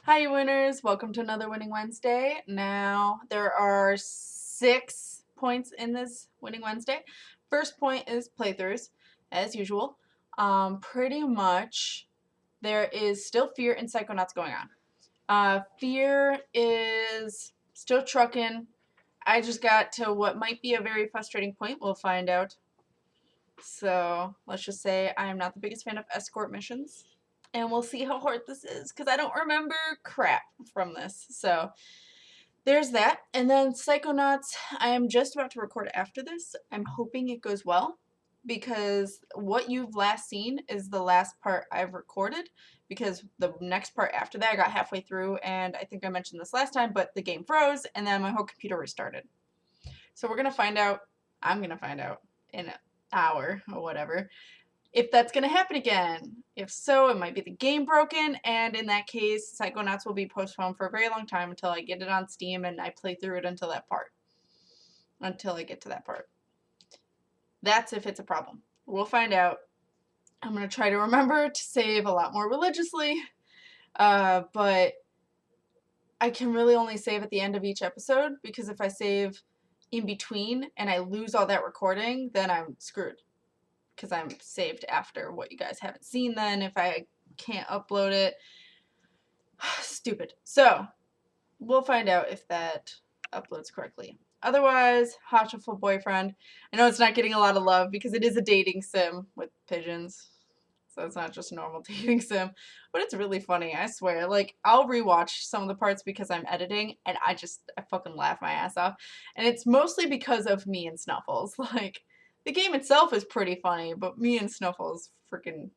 Hi, you winners. Welcome to another Winning Wednesday. Now, there are 6 points in this Winning Wednesday. First point is playthroughs, as usual. Pretty much, there is still Fear and Psychonauts going on. Fear is still trucking. I just got to what might be a very frustrating point. We'll find out. So, let's just say I am not the biggest fan of escort missions. And we'll see how hard this is, because I don't remember crap from this. So, there's that. And then Psychonauts, I am just about to record after this. I'm hoping it goes well, because what you've last seen is the last part I've recorded, because the next part after that I got halfway through, and I think I mentioned this last time, but the game froze, and then my whole computer restarted. So we're going to find out, I'm going to find out in an hour or whatever, if that's going to happen again. If so, it might be the game broken, and in that case, Psychonauts will be postponed for a very long time until I get it on Steam and I play through it until that part. Until I get to that part. That's if it's a problem. We'll find out. I'm going to try to remember to save a lot more religiously, but I can really only save at the end of each episode, because if I save in between and I lose all that recording, then I'm screwed. Because I'm saved after what you guys haven't seen then if I can't upload it. Stupid. So, we'll find out if that uploads correctly. Otherwise, Hatchful Boyfriend. I know it's not getting a lot of love because it is a dating sim with pigeons. So it's not just a normal dating sim. But it's really funny, I swear. Like, I'll rewatch some of the parts because I'm editing, and I fucking laugh my ass off. And it's mostly because of me and Snuffles. Like, the game itself is pretty funny, but me and Snuffles freaking,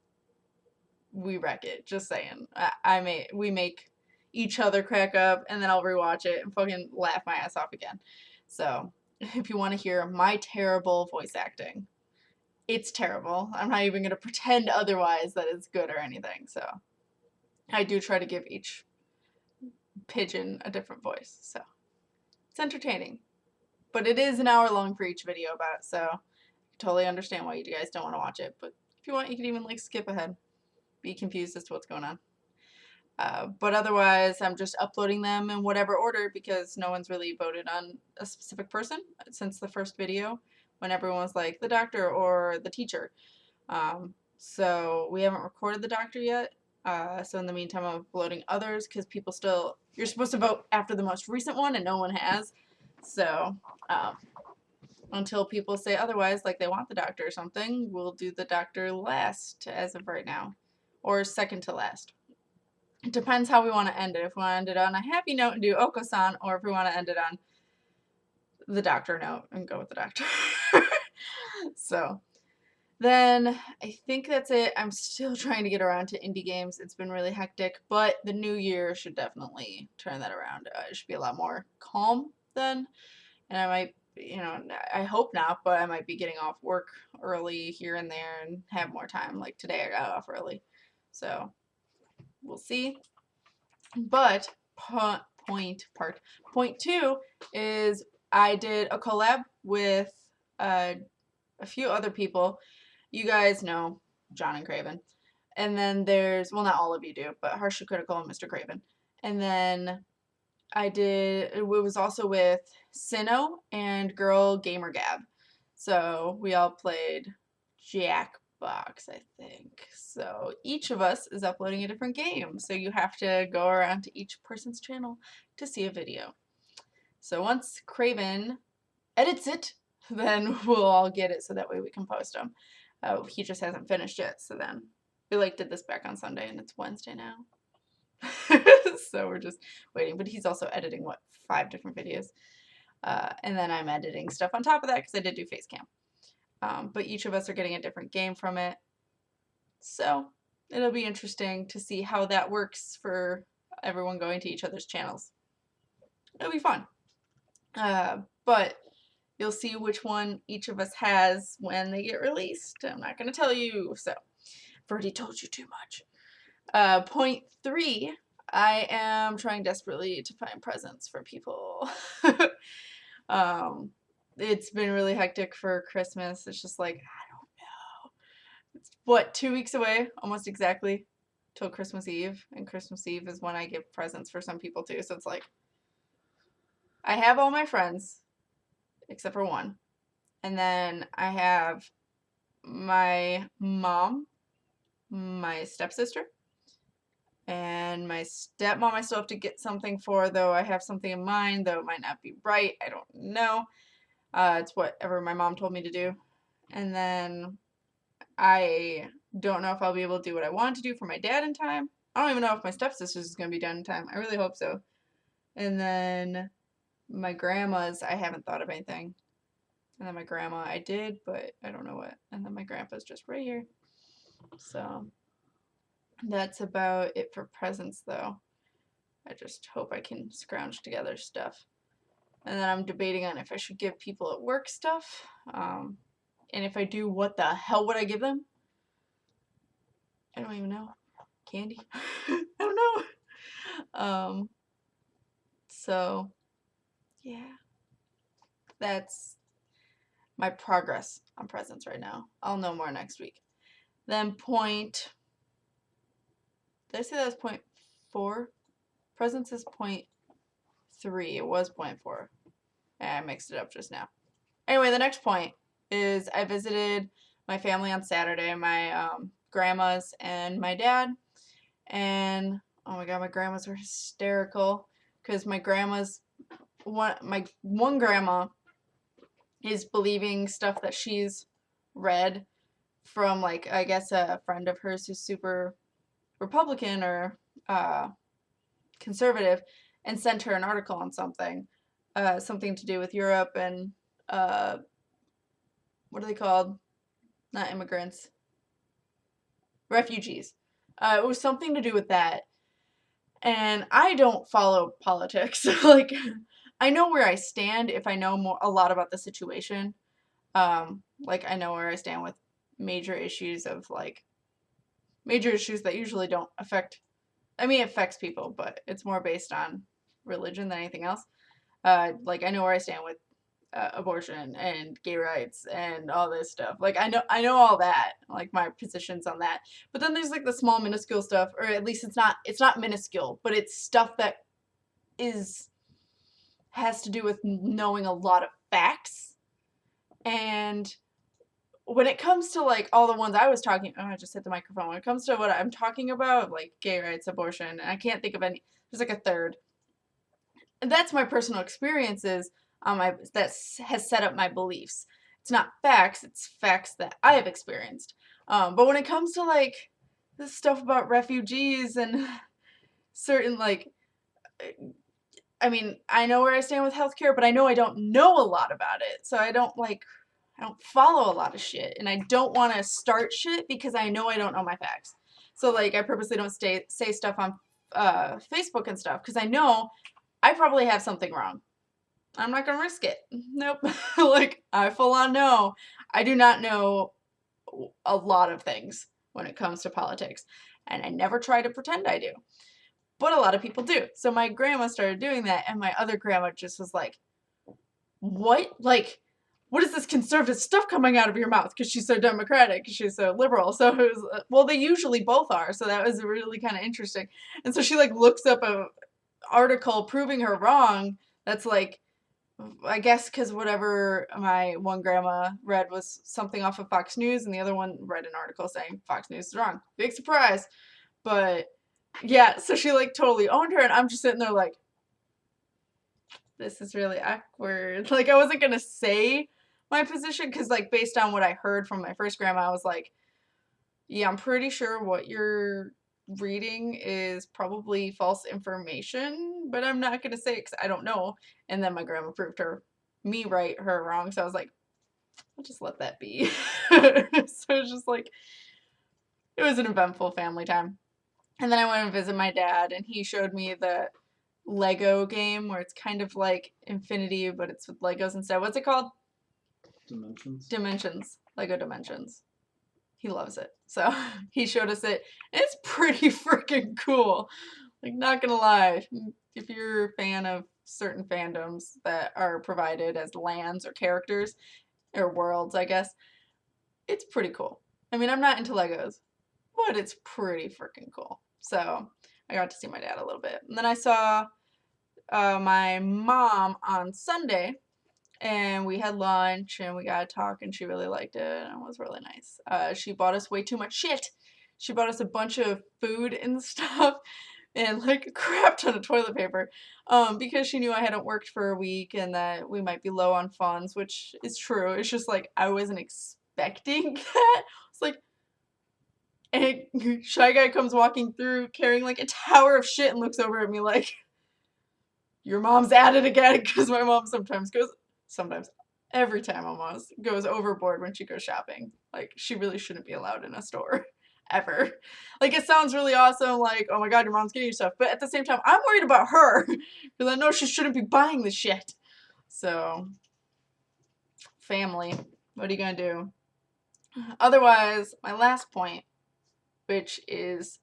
we wreck it. Just saying. We make each other crack up, and then I'll rewatch it and fucking laugh my ass off again. So, if you want to hear my terrible voice acting, it's terrible. I'm not even going to pretend otherwise that it's good or anything. So, I do try to give each pigeon a different voice. So, it's entertaining. But it is an hour long for each video about, so totally understand why you guys don't want to watch it, but if you want, you can even like skip ahead, be confused as to what's going on. But otherwise, I'm just uploading them in whatever order, because no one's really voted on a specific person since the first video, when everyone was like the doctor or the teacher. So we haven't recorded the doctor yet. So in the meantime, I'm uploading others, because people still, you're supposed to vote after the most recent one, and no one has. So until people say otherwise, like they want the doctor or something, we'll do the doctor last as of right now, or second to last. It depends how we want to end it. If we want to end it on a happy note and do Oko-san, or if we want to end it on the doctor note and go with the doctor. So then I think that's it. I'm still trying to get around to indie games. It's been really hectic, but the new year should definitely turn that around. It should be a lot more calm then, and I might, I hope not, but I might be getting off work early here and there and have more time. Like today I got off early. So we'll see. But point two is I did a collab with a few other people. You guys know John and Craven. And then there's, well, not all of you do, but Harshly Critical and Mr. Craven. And then it was also with Sinnoh and Girl Gamer Gab. So we all played Jackbox, I think. So each of us is uploading a different game. So you have to go around to each person's channel to see a video. So once Craven edits it, then we'll all get it so that way we can post them. He just hasn't finished yet, so then we did this back on Sunday, and it's Wednesday now. So we're just waiting, but he's also editing 5 different videos, and then I'm editing stuff on top of that because I did do face cam, but each of us are getting a different game from it, so it'll be interesting to see how that works for everyone going to each other's channels. It'll be fun, but you'll see which one each of us has when they get released. I'm not going to tell you, so I've already told you too much. Point 3, I am trying desperately to find presents for people. It's been really hectic for Christmas. It's just like, I don't know. It's 2 weeks away, almost exactly. till Christmas Eve, and Christmas Eve is when I give presents for some people too. So it's like I have all my friends except for one, and then I have my mom, my stepsister, and my stepmom I still have to get something for, though I have something in mind, though it might not be right. I don't know. It's whatever my mom told me to do. And then I don't know if I'll be able to do what I want to do for my dad in time. I don't even know if my stepsister's is going to be done in time. I really hope so. And then my grandma's, I haven't thought of anything. And then my grandma, I did, but I don't know what. And then my grandpa's just right here. So that's about it for presents, though. I just hope I can scrounge together stuff. And then I'm debating on if I should give people at work stuff. And if I do, what the hell would I give them? I don't even know. Candy? I don't know. So, yeah. That's my progress on presents right now. I'll know more next week. Then point... Did I say that was point 4? Presents is point 3. It was point 4. I mixed it up just now. Anyway, the next point is I visited my family on Saturday, my grandma's and my dad. And oh my god, my grandmas were hysterical because my one grandma is believing stuff that she's read from, like, I guess a friend of hers who's super Republican or conservative, and sent her an article on something to do with Europe and what are they called? Not immigrants. Refugees. It was something to do with that. And I don't follow politics. Like, I know where I stand if I know a lot about the situation. Like, I know where I stand with major issues that usually don't affect, I mean, it affects people, but it's more based on religion than anything else. Like, I know where I stand with abortion and gay rights and all this stuff. Like, I know all that, like my positions on that. But then there's like the small minuscule stuff, or at least it's not minuscule, but it's stuff that has to do with knowing a lot of facts. And when it comes to like all the ones I was talking, oh, I just hit the microphone. When it comes to what I'm talking about, like gay rights, abortion, and I can't think of any. There's like a third. And that's my personal experiences that has set up my beliefs. It's not facts, it's facts that I have experienced. But when it comes to like this stuff about refugees and certain like, I mean, I know where I stand with healthcare, but I know I don't know a lot about it. So I don't follow a lot of shit, and I don't want to start shit because I know I don't know my facts. So like I purposely don't say stuff on Facebook and stuff because I know I probably have something wrong. I'm not gonna risk it. Nope. Like, I full on know. I do not know a lot of things when it comes to politics. And I never try to pretend I do. But a lot of people do. So my grandma started doing that, and my other grandma just was like, what? Like, what is this conservative stuff coming out of your mouth? Because she's so democratic, she's so liberal. So it was, well, they usually both are. So that was really kind of interesting. And so she like looks up a article proving her wrong. That's like, I guess because whatever my one grandma read was something off of Fox News, and the other one read an article saying Fox News is wrong. Big surprise. But yeah, so she like totally owned her, and I'm just sitting there like, this is really awkward. Like, I wasn't gonna say my position because like based on what I heard from my first grandma, I was like, yeah, I'm pretty sure what you're reading is probably false information, but I'm not gonna say it because I don't know. And then my grandma proved me right, her wrong. So I was like, I'll just let that be. So it was just like, it was an eventful family time. And then I went and visit my dad, and he showed me the Lego game where it's kind of like Infinity, but it's with Legos instead. What's it called? Dimensions. Lego Dimensions. He loves it. So he showed us it. And it's pretty freaking cool. Like, not gonna lie. If you're a fan of certain fandoms that are provided as lands or characters, or worlds, I guess, it's pretty cool. I mean, I'm not into Legos, but it's pretty freaking cool. So I got to see my dad a little bit. And then I saw my mom on Sunday, and we had lunch and we got to talk, and she really liked it, and it was really nice. She bought us way too much shit. She bought us a bunch of food and stuff and like a crap ton of toilet paper, because she knew I hadn't worked for a week and that we might be low on funds, which is true. It's just like I wasn't expecting that. It's like, and Shy Guy comes walking through carrying like a tower of shit and looks over at me like, your mom's at it again, because my mom sometimes, every time almost, goes overboard when she goes shopping. Like, she really shouldn't be allowed in a store. Ever. Like, it sounds really awesome, like, oh my god, your mom's getting you stuff, but at the same time, I'm worried about her, because I know she shouldn't be buying this shit. So, family, what are you gonna do? Otherwise, my last point, which is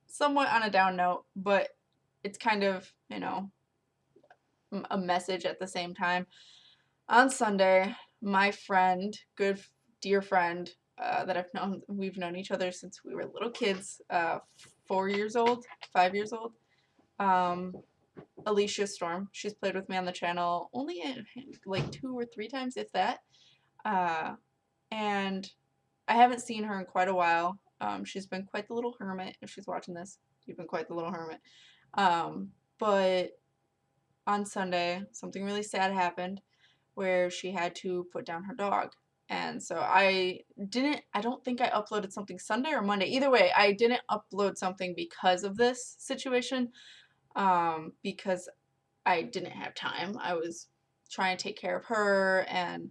somewhat on a down note, but it's kind of, a message at the same time. On Sunday, my friend, good dear friend, that we've known each other since we were little kids, 4 years old, 5 years old, Alicia Storm. She's played with me on the channel only like 2 or 3 times, if that. And I haven't seen her in quite a while. She's been quite the little hermit. If she's watching this, you've been quite the little hermit. But on Sunday, something really sad happened where she had to put down her dog. And so I don't think I uploaded something Sunday or Monday. Either way, I didn't upload something because of this situation, because I didn't have time. I was trying to take care of her, and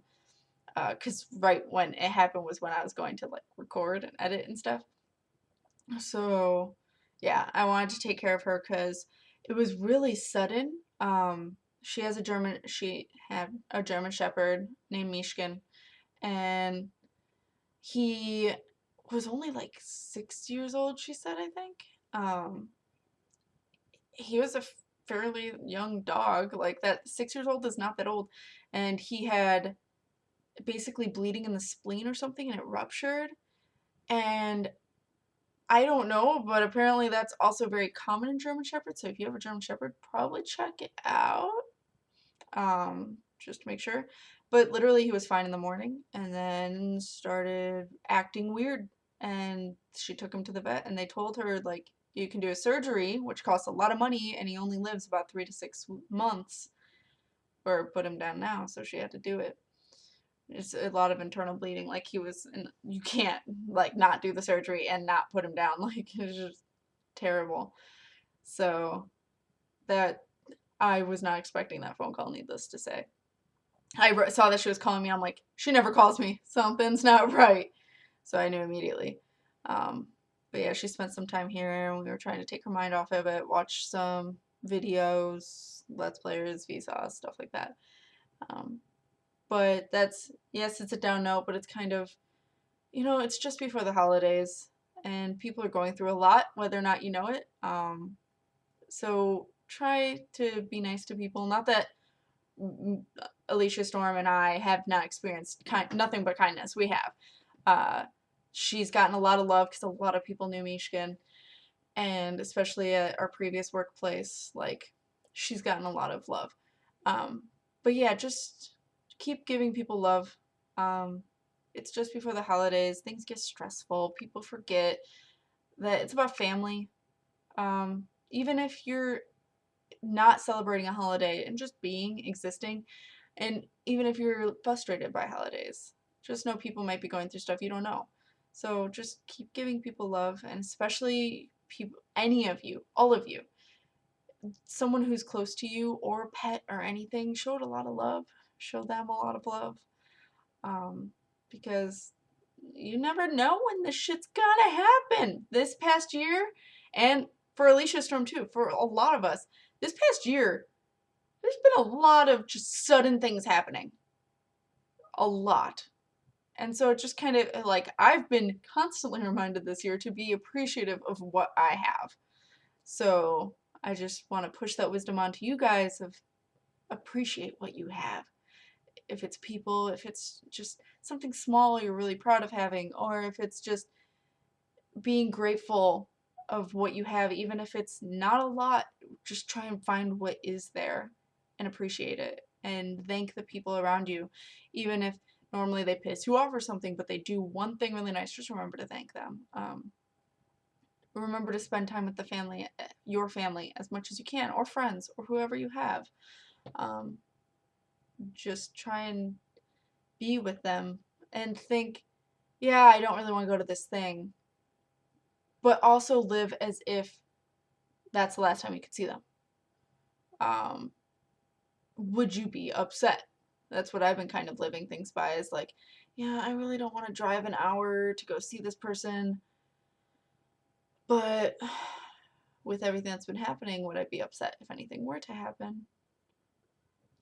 because right when it happened was when I was going to like record and edit and stuff. So yeah, I wanted to take care of her because it was really sudden. She had a German Shepherd named Mishkin, and he was only like 6 years old, she said, I think. He was a fairly young dog. Like, that 6 years old is not that old. And he had basically bleeding in the spleen or something, and it ruptured. And I don't know, but apparently that's also very common in German Shepherds. So if you have a German Shepherd, probably check it out. Just to make sure. But literally he was fine in the morning and then started acting weird, and she took him to the vet, and they told her, like, you can do a surgery, which costs a lot of money, and he only lives about 3 to 6 months, or put him down now, so she had to do it. It's a lot of internal bleeding. Like, you can't, like, not do the surgery and not put him down. Like, it's just terrible. So that, I was not expecting that phone call, needless to say. I saw that she was calling me. I'm like, she never calls me. Something's not right. So I knew immediately. But yeah, she spent some time here, and we were trying to take her mind off of it, watch some videos, Let's Players, Vsauce, stuff like that. But yes, it's a down note, but it's kind of, it's just before the holidays, and people are going through a lot, whether or not you know it. So try to be nice to people. Not that Alicia Storm and I have not experienced nothing but kindness. We have. She's gotten a lot of love because a lot of people knew Mishkin, and especially at our previous workplace, like, she's gotten a lot of love. But yeah, just keep giving people love. It's just before the holidays. Things get stressful. People forget that it's about family. Even if you're not celebrating a holiday and just existing, and even if you're frustrated by holidays, just know people might be going through stuff you don't know. So just keep giving people love, and especially people, any of you, all of you, someone who's close to you or a pet or anything, show it a lot of love. Show them a lot of love. Because you never know when this shit's gonna happen. This past year, and for Alicia Storm too, for a lot of us, this past year, there's been a lot of just sudden things happening. A lot. And so it just kind of, like, I've been constantly reminded this year to be appreciative of what I have. So I just want to push that wisdom onto you guys of appreciate what you have. If it's people, if it's just something small you're really proud of having, or if it's just being grateful of what you have, even if it's not a lot. Just try and find what is there and appreciate it and thank the people around you, even if normally they piss you off or something, but they do one thing really nice. Just remember to thank them. Remember to spend time with the family, your family, as much as you can, or friends, or whoever you have. Um, just try and be with them and think, yeah, I don't really want to go to this thing, but also live as if that's the last time you could see them. Um, would you be upset? That's what I've been kind of living things by, is like, yeah, I really don't want to drive an hour to go see this person, but with everything that's been happening, would I be upset if anything were to happen?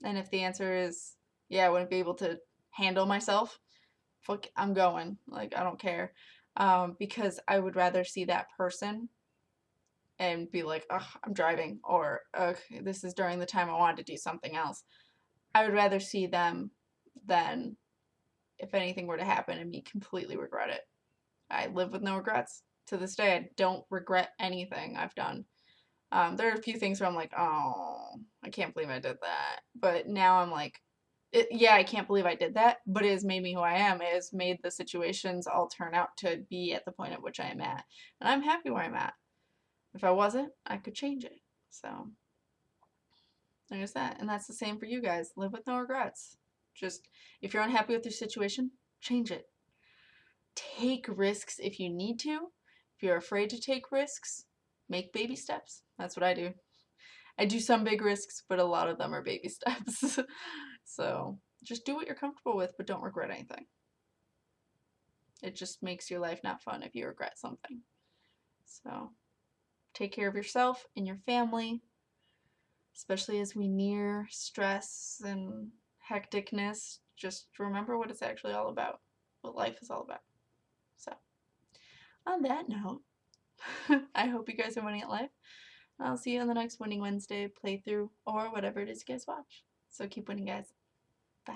And if the answer is, yeah, I wouldn't be able to handle myself, fuck, I'm going. Like, I don't care. Because I would rather see that person and be like, ugh, I'm driving, or, ugh, this is during the time I wanted to do something else. I would rather see them than if anything were to happen and me completely regret it. I live with no regrets. To this day, I don't regret anything I've done. There are a few things where I'm like, oh, I can't believe I did that. But now I'm like, yeah, I can't believe I did that, but it has made me who I am. It has made the situations all turn out to be at the point at which I am at. And I'm happy where I'm at. If I wasn't, I could change it. So there's that. And that's the same for you guys. Live with no regrets. Just, if you're unhappy with your situation, change it. Take risks if you need to. If you're afraid to take risks, make baby steps. That's what I do. I do some big risks, but a lot of them are baby steps. So just do what you're comfortable with, but don't regret anything. It just makes your life not fun if you regret something. So take care of yourself and your family, especially as we near stress and hecticness. Just remember what it's actually all about, what life is all about. So on that note, I hope you guys are winning at life. I'll see you on the next Winning Wednesday playthrough or whatever it is you guys watch. So keep winning, guys. Bye.